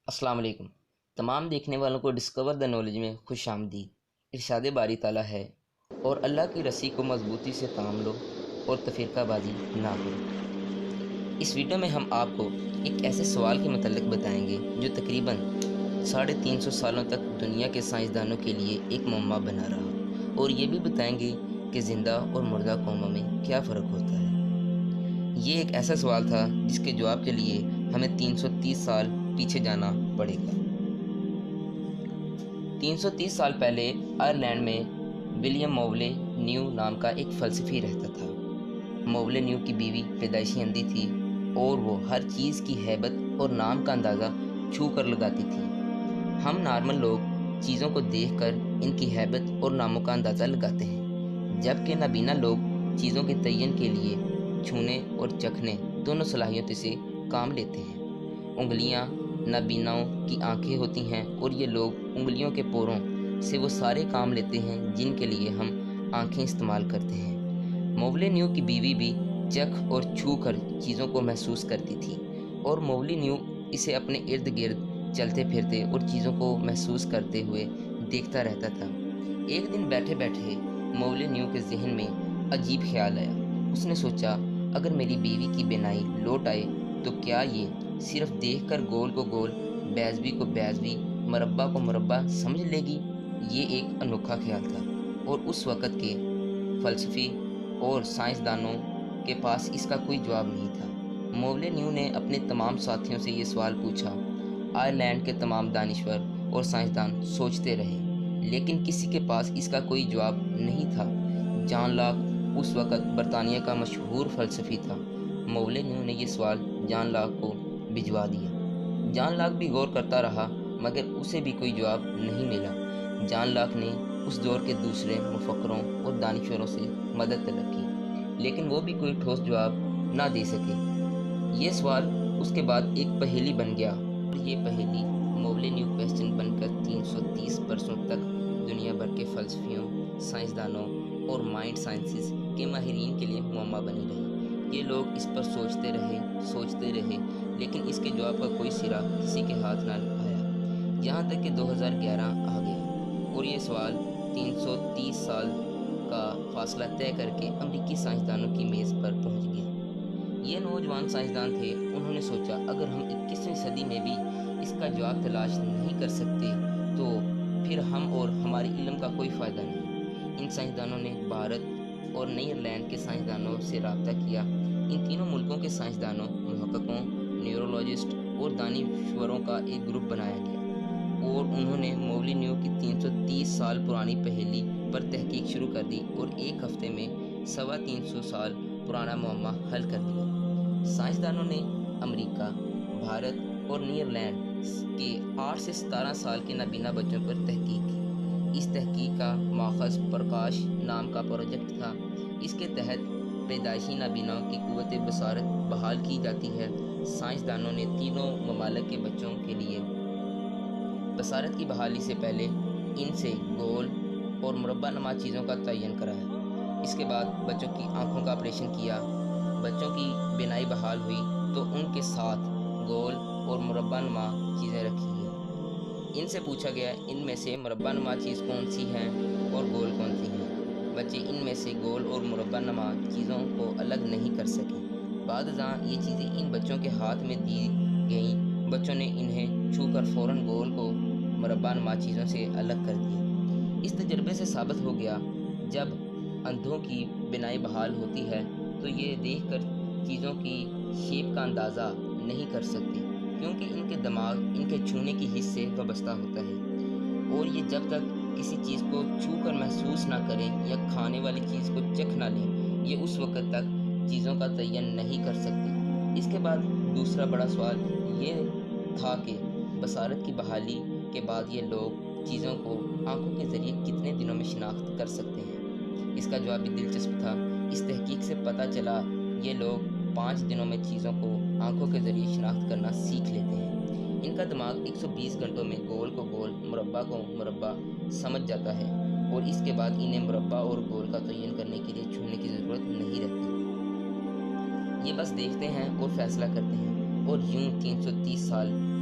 السلام علیکم تمام دیکھنے والوں کو ڈسکور دا نالج میں خوش آمدید۔ ارشاد باری تعالیٰ ہے اور اللہ کی رسی کو مضبوطی سے تھام لو اور تفرقہ بازی نہ کرو۔ اس ویڈیو میں ہم آپ کو ایک ایسے سوال کے متعلق بتائیں گے جو تقریباً 350 سالوں تک دنیا کے سائنسدانوں کے لیے ایک معمہ بنا رہا، اور یہ بھی بتائیں گے کہ زندہ اور مردہ قوموں میں کیا فرق ہوتا ہے۔ یہ ایک ایسا سوال تھا جس کے جواب کے لیے ہمیں 330 سال پیچھے جانا پڑے گا۔ 330 سال پہلے آئرلینڈ میں ولیم موولے نیو نام کا ایک فلسفی رہتا تھا۔ موولے نیو کی بیوی پیدائشی اندھی تھی اور وہ ہر چیز کی ہیبت اور نام کا اندازہ چھو کر لگاتی تھی۔ ہم نارمل لوگ چیزوں کو دیکھ کر ان کی ہیبت اور ناموں کا اندازہ لگاتے ہیں، جبکہ نابینا لوگ چیزوں کے تعین کے لیے چھونے اور چکھنے دونوں صلاحیتوں سے کام لیتے ہیں۔ انگلیاں نابیناؤں کی آنکھیں ہوتی ہیں اور یہ لوگ انگلیوں کے پوروں سے وہ سارے کام لیتے ہیں جن کے لیے ہم آنکھیں استعمال کرتے ہیں۔ موولے نیو کی بیوی بھی چکھ اور چھو کر چیزوں کو محسوس کرتی تھی، اور موولے نیو اسے اپنے ارد گرد چلتے پھرتے اور چیزوں کو محسوس کرتے ہوئے دیکھتا رہتا تھا۔ ایک دن بیٹھے بیٹھے موولے نیو کے ذہن میں عجیب خیال آیا۔ اس نے سوچا، اگر میری بیوی کی بینائی لوٹ آئے تو کیا یہ صرف دیکھ کر گول کو گول، بیضوی کو بیضوی، مربع کو مربع سمجھ لے گی؟ یہ ایک انوکھا خیال تھا، اور اس وقت کے فلسفی اور سائنسدانوں کے پاس اس کا کوئی جواب نہیں تھا۔ موولے نیو نے اپنے تمام ساتھیوں سے یہ سوال پوچھا۔ آئرلینڈ کے تمام دانشور اور سائنسدان سوچتے رہے، لیکن کسی کے پاس اس کا کوئی جواب نہیں تھا۔ جان لاک اس وقت برطانیہ کا مشہور فلسفی تھا۔ موولے نیو نے یہ سوال جان لاک کو بھجوا دیا۔ جان لاک بھی غور کرتا رہا، مگر اسے بھی کوئی جواب نہیں ملا۔ جان لاک نے اس دور کے دوسرے مفکروں اور دانشوروں سے مدد طلب کی، لیکن وہ بھی کوئی ٹھوس جواب نہ دے سکے۔ یہ سوال اس کے بعد ایک پہیلی بن گیا، اور یہ پہیلی موولے نیو کویسچن بن کر 330 برسوں تک دنیا بھر کے فلسفیوں، سائنسدانوں اور مائنڈ سائنسز کے ماہرین کے لیے معمہ بنی رہی۔ یہ لوگ اس پر سوچتے رہے، لیکن اس کے جواب کا کوئی سرا کسی کے ہاتھ نہ آیا، یہاں تک کہ 2011 آ گیا، اور یہ سوال 330 سال کا فاصلہ طے کر کے امریکی سائنسدانوں کی میز پر پہنچ گیا۔ یہ نوجوان سائنسدان تھے، انہوں نے سوچا، اگر ہم 21ویں صدی میں بھی اس کا جواب تلاش نہیں کر سکتے تو پھر ہم اور ہمارے علم کا کوئی فائدہ نہیں۔ ان سائنسدانوں نے بھارت اور نیدرلینڈ کے سائنسدانوں سے رابطہ کیا۔ ان تینوں ملکوں کے سائنسدانوں، محققوں، نیورولوجسٹ اور دانشوروں کا ایک گروپ بنایا گیا، اور انہوں نے موولے نیو کی 330 سال پرانی پہیلی پر تحقیق شروع کر دی اور ایک ہفتے میں 350 سال پرانا معمہ حل کر دیا۔ سائنسدانوں نے امریکہ، بھارت اور نیدرلینڈ کے 8 سے 17 سال کے نابینا بچوں پر تحقیق کی۔ اس تحقیق کا ماخذ پرکاش نام کا پروجیکٹ تھا۔ اس کے تحت پیدائشی نابیناؤں کی قوت بصارت بحال کی جاتی ہے۔ سائنسدانوں نے تینوں ممالک کے بچوں کے لیے بصارت کی بحالی سے پہلے ان سے گول اور مربع نما چیزوں کا تعین کرایا۔ اس کے بعد بچوں کی آنکھوں کا آپریشن کیا۔ بچوں کی بینائی بحال ہوئی تو ان کے ساتھ گول اور مربع نما چیزیں رکھی گئیں۔ ان سے پوچھا گیا، ان میں سے مربع نما چیز کون سی ہیں اور گول کون سی ہیں؟ بچے ان میں سے گول اور مربع نما چیزوں کو الگ نہیں کر سکے۔ بعد ازاں یہ چیزیں ان بچوں کے ہاتھ میں دی گئیں۔ بچوں نے انہیں چھو کر فوراً گول کو مربع نما چیزوں سے الگ کر دیا۔ اس تجربے سے ثابت ہو گیا، جب اندھوں کی بینائی بحال ہوتی ہے تو یہ دیکھ کر چیزوں کی شیپ کا اندازہ نہیں کر سکتے، کیونکہ ان کے دماغ ان کے چھونے کی حس سے وابستہ ہوتا ہے، اور یہ جب تک کسی چیز کو چھو کر محسوس نہ کریں یا کھانے والی چیز کو چکھ نہ لیں، یہ اس وقت تک چیزوں کا تعین نہیں کر سکتے۔ اس کے بعد دوسرا بڑا سوال یہ تھا کہ بصارت کی بحالی کے بعد یہ لوگ چیزوں کو آنکھوں کے ذریعے کتنے دنوں میں شناخت کر سکتے ہیں۔ اس کا جواب بھی دلچسپ تھا۔ اس تحقیق سے پتہ چلا یہ لوگ 5 دنوں میں چیزوں کو آنکھوں کے ذریعے شناخت کرنا سیکھ لیتے ہیں۔ ان کا دماغ 120 گھنٹوں میں گول کو گول، مربع کو مربع سمجھ جاتا ہے، اور اس کے بعد انہیں مربع اور گول کا تعین کرنے کے لیے چھونے کی ضرورت نہیں رہتی۔ یہ بس دیکھتے ہیں اور فیصلہ کرتے ہیں، اور یوں 330 سال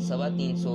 350